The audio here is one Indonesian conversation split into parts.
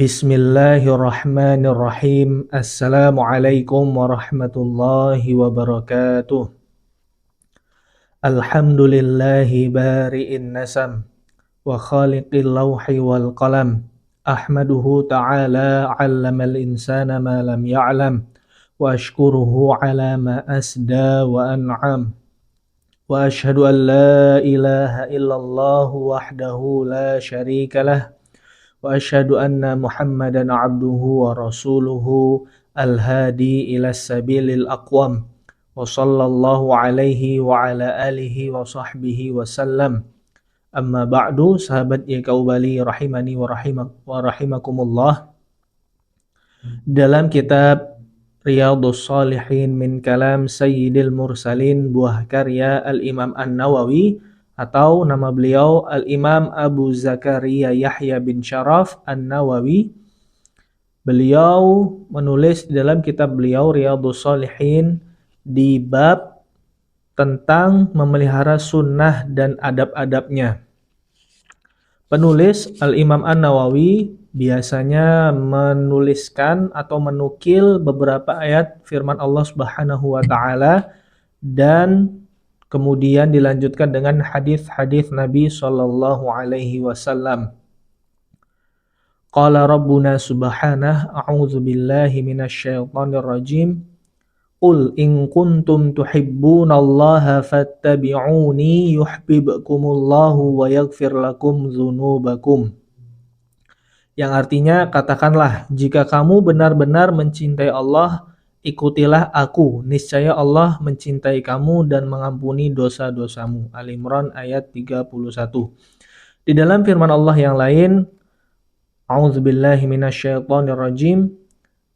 Bismillahirrahmanirrahim. Assalamualaikum warahmatullahi wabarakatuh. Alhamdulillahi bari'in nasam wa khaliqil lawhi wal qalam. Ahmaduhu ta'ala 'allamal insana ma lam ya'lam wa ashkuruhu 'ala ma asda wa an'am. Wa ashhadu an la ilaha illallah wahdahu la syarika lah. Wa asyhadu anna Muhammadan abduhu wa rasuluhu al-hadi ila sabilil aqwam wa sallallahu alaihi wa ala alihi wa sahbihi wa sallam. Amma ba'du, sahabat YKUBali rahimani wa rahimakumullah. Dalam kitab Riyadhus Shalihin min kalam Sayyidil Mursalin, buah karya Al-Imam An-Nawawi, atau nama beliau Al-Imam Abu Zakaria Yahya bin Sharaf An-Nawawi. Beliau menulis di dalam kitab beliau Riyadhus Shalihin di bab tentang memelihara sunnah dan adab-adabnya. Penulis Al-Imam An-Nawawi biasanya menuliskan atau menukil beberapa ayat firman Allah Subhanahu wa taala dan kemudian dilanjutkan dengan hadis-hadis Nabi sallallahu alaihi wasallam. Qala Rabbuna subhanahu a'udzu billahi minasyaitonir rajim. Qul in kuntum tuhibbunallaha fattabi'uni yuhibbukumullahu wa yaghfir lakum dzunubakum. Yang artinya, katakanlah, jika kamu benar-benar mencintai Allah, ikutilah aku, niscaya Allah mencintai kamu dan mengampuni dosa-dosamu. Al-Imran ayat 31. Di dalam firman Allah yang lain, A'udzubillahi minasyaitonirrajim,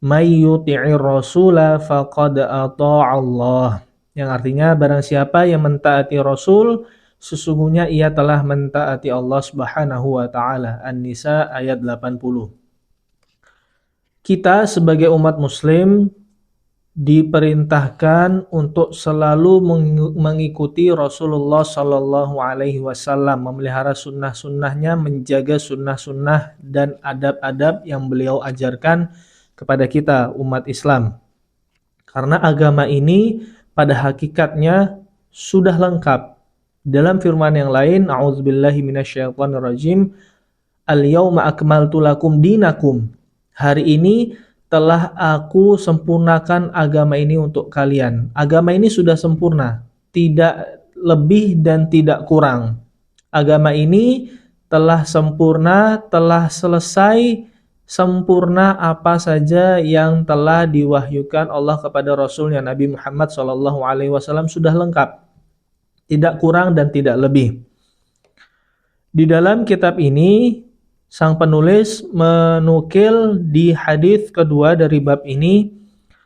may yuti'ir rasula faqad ata'allah. Yang artinya, barang siapa yang mentaati Rasul, sesungguhnya ia telah mentaati Allah Subhanahu wa taala. An-Nisa ayat 80. Kita sebagai umat muslim diperintahkan untuk selalu mengikuti Rasulullah Sallallahu Alaihi Wasallam, memelihara sunnah-sunnahnya, menjaga sunnah-sunnah dan adab-adab yang beliau ajarkan kepada kita umat Islam. Karena agama ini pada hakikatnya sudah lengkap. Dalam firman yang lain, A'udzubillahi minasyaitonirrajim, Al-yawma akmaltu lakum dinakum. Hari ini telah aku sempurnakan agama ini untuk kalian. Agama ini sudah sempurna, tidak lebih dan tidak kurang. Agama ini telah sempurna, telah selesai sempurna apa saja yang telah diwahyukan Allah kepada Rasulnya Nabi Muhammad SAW sudah lengkap, tidak kurang dan tidak lebih. Di dalam kitab ini, sang penulis menukil di hadis kedua dari bab ini,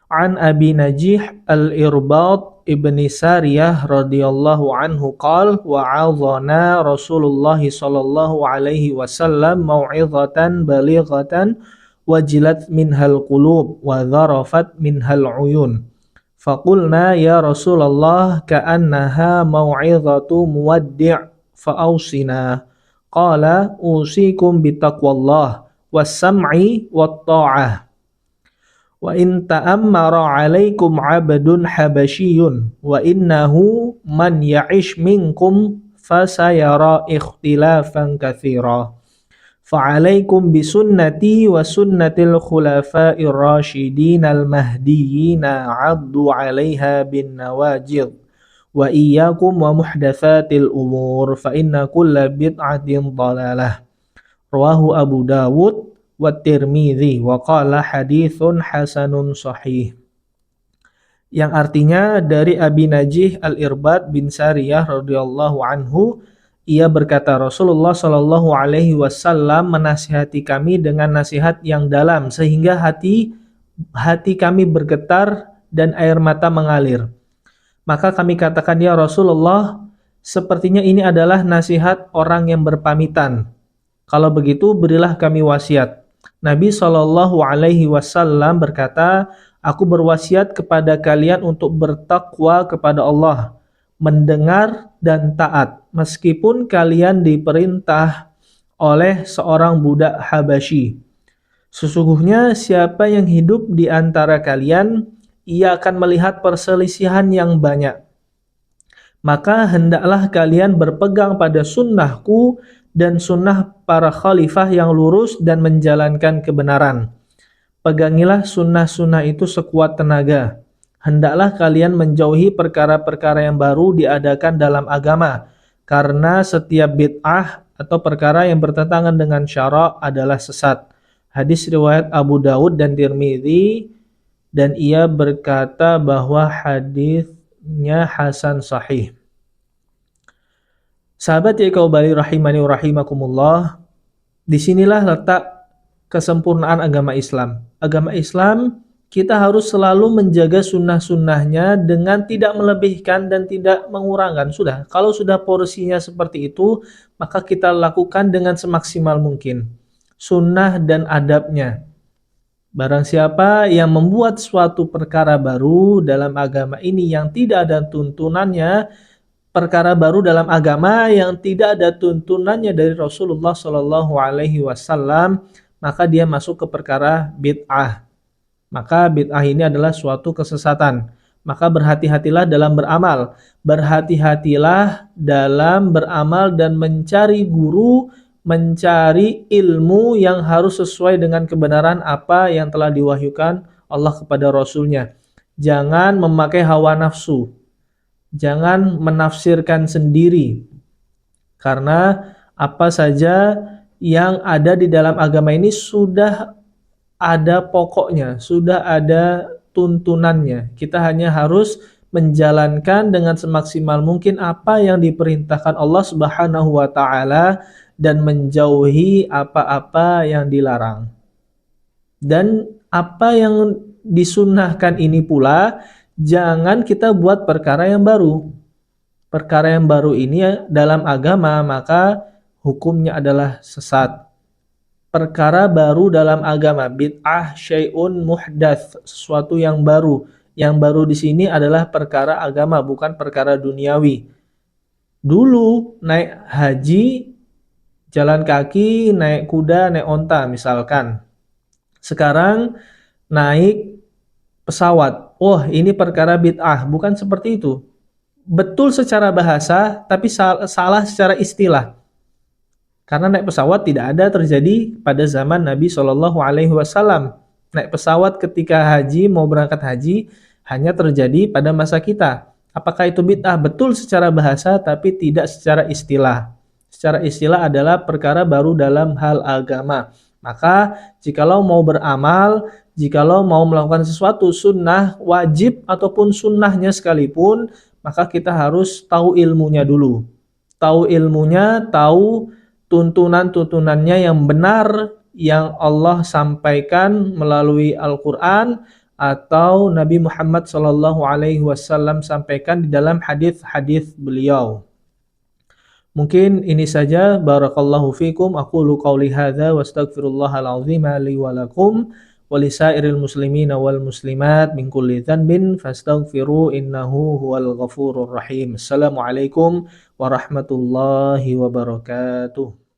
an Abi Najih Al-Irbad ibni Sariyah radhiyallahu anhu qala wa'adhana Rasulullah sallallahu alaihi wasallam mau'izatan balighatan wajilat minhal qulub wa dharafat minhal uyun. Faqulna ya Rasulullah ka'annaha mau'izatu muwaddi' fa'ausina. Qala usikum bitaqwallah was-sam'i wat-tha'ah. Wa in ta'ammara 'alaikum 'abdun habasyiyun wa innahu man ya'ish minkum fasayara ikhtilafan katsira. Fa'alaikum bisunnati wa sunnatil khulafa'ir rasyidin al-mahdiyyin 'addu 'alaiha bin nawajidh. Wa iyyakum wa muhdatsatil umur fa inna kulla bid'atin dhalalah. Rawahu Abu Dawud wa Tirmidzi wa qala haditsun hasanun sahih. Yang artinya dari Abi Najih Al-Irbad bin Sariyah radhiyallahu anhu, ia berkata, Rasulullah sallallahu alaihi wasallam menasihati kami dengan nasihat yang dalam sehingga hati kami bergetar dan air mata mengalir. Maka kami katakan, ya Rasulullah, sepertinya ini adalah nasihat orang yang berpamitan. Kalau begitu, berilah kami wasiat. Nabi Shallallahu Alaihi Wasallam berkata, aku berwasiat kepada kalian untuk bertakwa kepada Allah, mendengar dan taat, meskipun kalian diperintah oleh seorang budak Habasyi. Sesungguhnya siapa yang hidup di antara kalian, ia akan melihat perselisihan yang banyak. Maka hendaklah kalian berpegang pada sunnahku dan sunnah para khalifah yang lurus dan menjalankan kebenaran. Pegangilah sunnah-sunnah itu sekuat tenaga. Hendaklah kalian menjauhi perkara-perkara yang baru diadakan dalam agama, karena setiap bid'ah atau perkara yang bertentangan dengan syara' adalah sesat. Hadis riwayat Abu Daud dan Tirmidzi, dan ia berkata bahwa hadisnya hasan sahih. Sahabat YK Bali rahimani wa rahimakumullah, disinilah letak kesempurnaan agama Islam. Agama Islam, kita harus selalu menjaga sunnah-sunnahnya dengan tidak melebihkan dan tidak mengurangkan. Sudah, kalau sudah porsinya seperti itu, maka kita lakukan dengan semaksimal mungkin. Sunnah dan adabnya. Barang siapa yang membuat suatu perkara baru dalam agama ini yang tidak ada tuntunannya, perkara baru dalam agama yang tidak ada tuntunannya dari Rasulullah Shallallahu Alaihi Wasallam, maka dia masuk ke perkara bid'ah. Maka bid'ah ini adalah suatu kesesatan. Maka berhati-hatilah dalam beramal. Berhati-hatilah dalam beramal dan mencari guru, mencari ilmu yang harus sesuai dengan kebenaran apa yang telah diwahyukan Allah kepada Rasulnya. Jangan memakai hawa nafsu. Jangan menafsirkan sendiri. Karena apa saja yang ada di dalam agama ini sudah ada pokoknya, sudah ada tuntunannya. Kita hanya harus menjalankan dengan semaksimal mungkin apa yang diperintahkan Allah Subhanahu wa taala dan menjauhi apa-apa yang dilarang. Dan apa yang disunnahkan ini pula, jangan kita buat perkara yang baru. Perkara yang baru ini dalam agama maka hukumnya adalah sesat. Perkara baru dalam agama, bid'ah syai'un muhdats, sesuatu yang baru. Yang baru di sini adalah perkara agama, bukan perkara duniawi. Dulu naik haji, jalan kaki, naik kuda, naik onta misalkan. Sekarang naik pesawat. Oh, ini perkara bid'ah, bukan seperti itu. Betul secara bahasa, tapi salah secara istilah. Karena naik pesawat tidak ada terjadi pada zaman Nabi Shallallahu Alaihi Wasallam. Naik pesawat ketika haji, mau berangkat haji, hanya terjadi pada masa kita. Apakah itu bid'ah? Betul secara bahasa, tapi tidak secara istilah. Secara istilah adalah perkara baru dalam hal agama. Maka jikalau mau beramal, jikalau mau melakukan sesuatu sunnah, wajib ataupun sunnahnya sekalipun, maka kita harus tahu ilmunya dulu. Tahu ilmunya, tahu tuntunan-tuntunannya yang benar yang Allah sampaikan melalui Al-Quran atau Nabi Muhammad SAW sampaikan di dalam hadis-hadis beliau. Mungkin ini saja. Barakallahu fikum. Aqulu qawli hadza wa astaghfirullahal azim li wa lakum wa lisairil muslimina wal muslimat min kulli dhanbin fastaghfiru innahu huwal ghafurur rahim. Assalamualaikum warahmatullahi wabarakatuh.